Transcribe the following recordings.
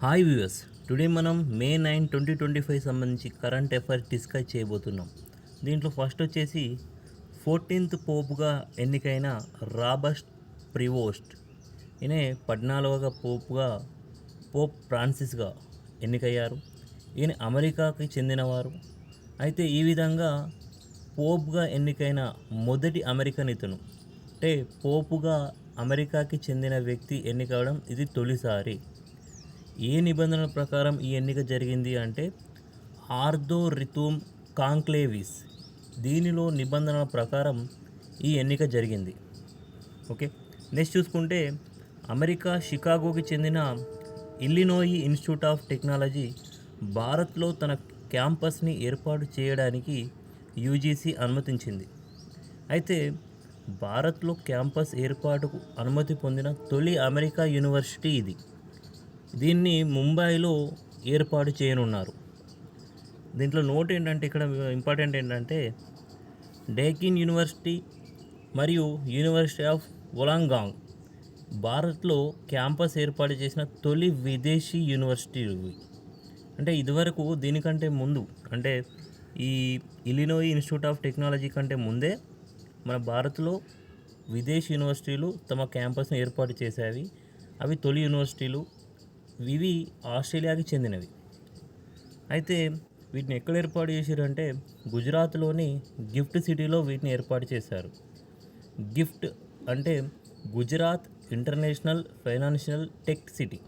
Hi viewers, today మనం మే 9 2025 సంబంధించి current affairs discuss చేయబోతున్నాం. దీంట్లో ఫస్ట్ వచ్చేసి 14th పోపుగా ఎన్నికైన రాబర్ట్ ప్రివోస్ట్. ఈయన 14వ పోపుగా పోప్ ఫ్రాన్సిస్గా ఎన్నికయ్యారు. ఈయన అమెరికాకి చెందినవారు. అయితే ఈ విధంగా పోప్గా ఎన్నికైన మొదటి అమెరికన్ ఇతను. అంటే పోపుగా అమెరికాకి చెందిన వ్యక్తి ఎన్నికవడం ఇది తొలిసారి. ఏ నిబంధనల ప్రకారం ఈ ఎన్నిక జరిగింది అంటే ఆర్థో రితుమ్ కాంక్లేవిస్, దీనిలో నిబంధనల ప్రకారం ఈ ఎన్నిక జరిగింది. ఓకే, నెక్స్ట్ చూసుకుంటే అమెరికా షికాగోకి చెందిన ఇల్లినోయి ఇన్స్టిట్యూట్ ఆఫ్ టెక్నాలజీ భారత్లో తన క్యాంపస్ని ఏర్పాటు చేయడానికి యూజీసీ అనుమతించింది. అయితే భారత్లో క్యాంపస్ ఏర్పాటుకు అనుమతి పొందిన తొలి అమెరికా యూనివర్సిటీ ఇది. దీన్ని ముంబైలో ఏర్పాటు చేయనున్నారు. దీంట్లో నోట్ ఏంటంటే, ఇక్కడ ఇంపార్టెంట్ ఏంటంటే డేకిన్ యూనివర్సిటీ మరియు యూనివర్సిటీ ఆఫ్ వొలాంగాంగ్ భారత్లో క్యాంపస్ ఏర్పాటు చేసిన తొలి విదేశీ యూనివర్సిటీలు. అంటే ఇదివరకు దీనికంటే ముందు, అంటే ఈ ఇలినోయి ఇన్స్టిట్యూట్ ఆఫ్ టెక్నాలజీ కంటే ముందే మన భారత్లో విదేశీ యూనివర్సిటీలు తమ క్యాంపస్ను ఏర్పాటు చేసేవి. అవి తొలి యూనివర్సిటీలు. ఇవి ఆస్ట్రేలియాకి చెందినవి. అయితే వీటిని ఎక్కడ ఏర్పాటు చేశారంటే గుజరాత్లోని గిఫ్ట్ సిటీలో వీటిని ఏర్పాటు చేశారు. గిఫ్ట్ అంటే Gujarat international financial tech city,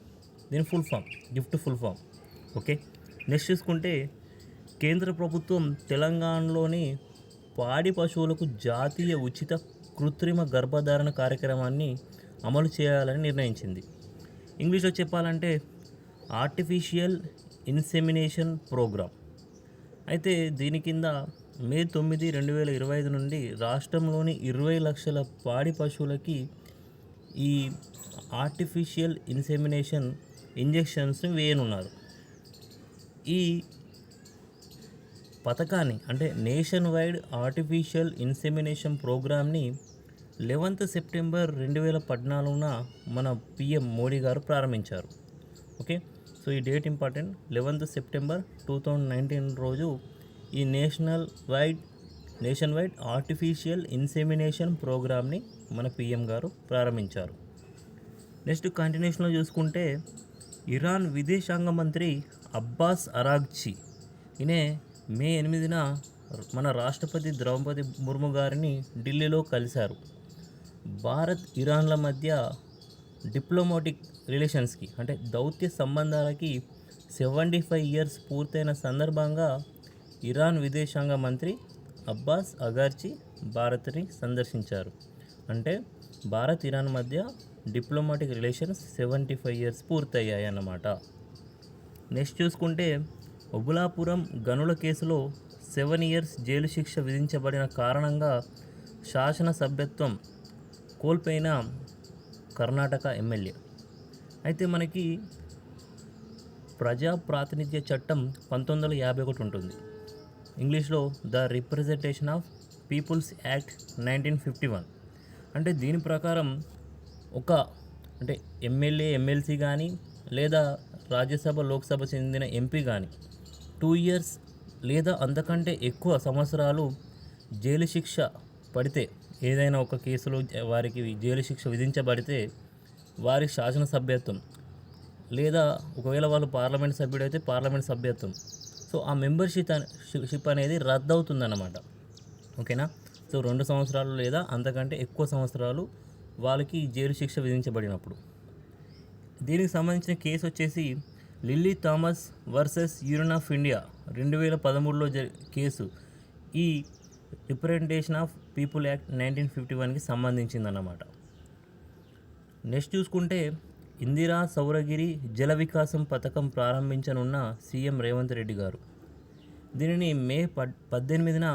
దీని full form gift full form. Okay, next చూసుకుంటే కేంద్ర ప్రభుత్వం తెలంగాణలోని పాడి పశువులకు జాతీయ ఉచిత కృత్రిమ గర్భధారణ కార్యక్రమాన్ని అమలు చేయాలని నిర్ణయించింది. ఇంగ్లీష్లో చెప్పాలంటే ఆర్టిఫిషియల్ ఇన్సెమినేషన్ ప్రోగ్రామ్. అయితే దీని కింద మే 9, 2025 నుండి రాష్ట్రంలోని 20 లక్షల పాడి పశువులకి ఈ ఆర్టిఫిషియల్ ఇన్సెమినేషన్ ఇంజెక్షన్స్ని వేయనున్నారు. ఈ పథకాన్ని, అంటే నేషన్ వైడ్ ఆర్టిఫిషియల్ ఇన్సెమినేషన్ ప్రోగ్రామ్ని 11th సెప్టెంబర్ 2014 మన పిఎం మోడీ గారు ప్రారంభించారు. ఓకే, సో ఈ డేట్ ఇంపార్టెంట్. 11th సెప్టెంబర్ 2019 రోజు ఈ నేషన్ వైడ్ ఆర్టిఫిషియల్ ఇన్సెమినేషన్ ప్రోగ్రామ్ని మన పిఎం గారు ప్రారంభించారు. నెక్స్ట్ కంటిన్యూషన్లో చూసుకుంటే ఇరాన్ విదేశాంగ మంత్రి అబ్బాస్ అరాగ్చి ఈయనే మే 8న మన రాష్ట్రపతి ద్రౌపది ముర్ము గారిని ఢిల్లీలో కలిశారు. భారత్ ఇరాన్ల మధ్య డిప్లొమాటిక్ రిలేషన్స్కి, అంటే దౌత్య సంబంధాలకి 75 years పూర్తయిన సందర్భంగా ఇరాన్ విదేశాంగ మంత్రి అబ్బాస్ అగార్చి భారత్ని సందర్శించారు. అంటే భారత్ ఇరాన్ మధ్య డిప్లొమాటిక్ రిలేషన్స్ 75 years పూర్తయ్యాయి అన్నమాట. నెక్స్ట్ చూసుకుంటే ఒబులాపురం గనుల కేసులో 7 years జైలు శిక్ష విధించబడిన కారణంగా శాసనసభ్యత్వం కోల్పోయిన కర్ణాటక ఎమ్మెల్యే. అయితే మనకి ప్రజా ప్రాతినిధ్య చట్టం 1951 ఉంటుంది. ఇంగ్లీష్లో the representation of people's act 1951. అంటే దీని ప్రకారం అంటే ఎమ్మెల్యే, ఎమ్మెల్సీ కానీ లేదా రాజ్యసభ, లోక్సభ చెందిన ఎంపీ కానీ 2 years లేదా అంతకంటే ఎక్కువ సంవత్సరాలు జైలు శిక్ష పడితే, ఏదైనా ఒక కేసులో వారికి జైలు శిక్ష విధించబడితే వారి శాసనసభ్యత్వం, లేదా ఒకవేళ వాళ్ళు పార్లమెంట్ సభ్యుడైతే పార్లమెంట్ సభ్యత్వం, సో ఆ మెంబర్షిప్ అనేది రద్దవుతుందన్నమాట. ఓకేనా, సో 2 సంవత్సరాలు లేదా అంతకంటే ఎక్కువ సంవత్సరాలు వాళ్ళకి జైలు శిక్ష విధించబడినప్పుడు. దీనికి సంబంధించిన కేసు వచ్చేసి Lily Thomas versus union of India 2013లో కేసు. ఈ రిప్రజెంటేషన్ ఆఫ్ పీపుల్ యాక్ట్ 1951కి సంబంధించిందన్నమాట. నెక్స్ట్ చూసుకుంటే ఇందిరా సౌరగిరి జల వికాసం పథకం ప్రారంభించనున్న సీఎం రేవంత్ రెడ్డి గారు. దీనిని మే 18న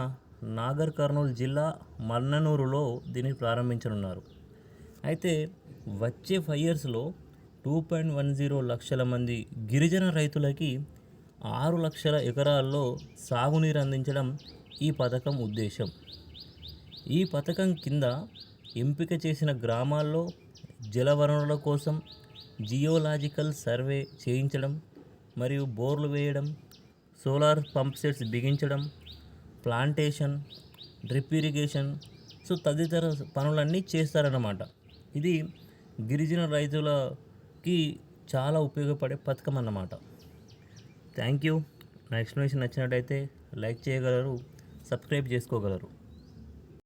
నాగర్ కర్నూలు జిల్లా మన్ననూరులో దీనిని ప్రారంభించనున్నారు. అయితే వచ్చే 5 yearsలో 2.10 లక్షల మంది గిరిజన రైతులకి 6 లక్షల ఎకరాల్లో సాగునీరు అందించడం ఈ పథకం ఉద్దేశం. ఈ పథకం కింద ఎంపిక చేసిన గ్రామాల్లో జలవనరుల కోసం జియోలాజికల్ సర్వే చేయించడం మరియు బోర్లు వేయడం, సోలార్ పంప్ సెట్స్ బిగించడం, ప్లాంటేషన్, డ్రిప్ ఇరిగేషన్, సో తదితర పనులన్నీ చేస్తారన్నమాట. ఇది గిరిజన రైతులకి చాలా ఉపయోగపడే పథకం అన్నమాట. Thank you. నా ఎక్స్ప్లెనేషన్ నచ్చినట్టయితే లైక్ చేయగలరు, సబ్స్క్రైబ్ చేసుకోగలరు.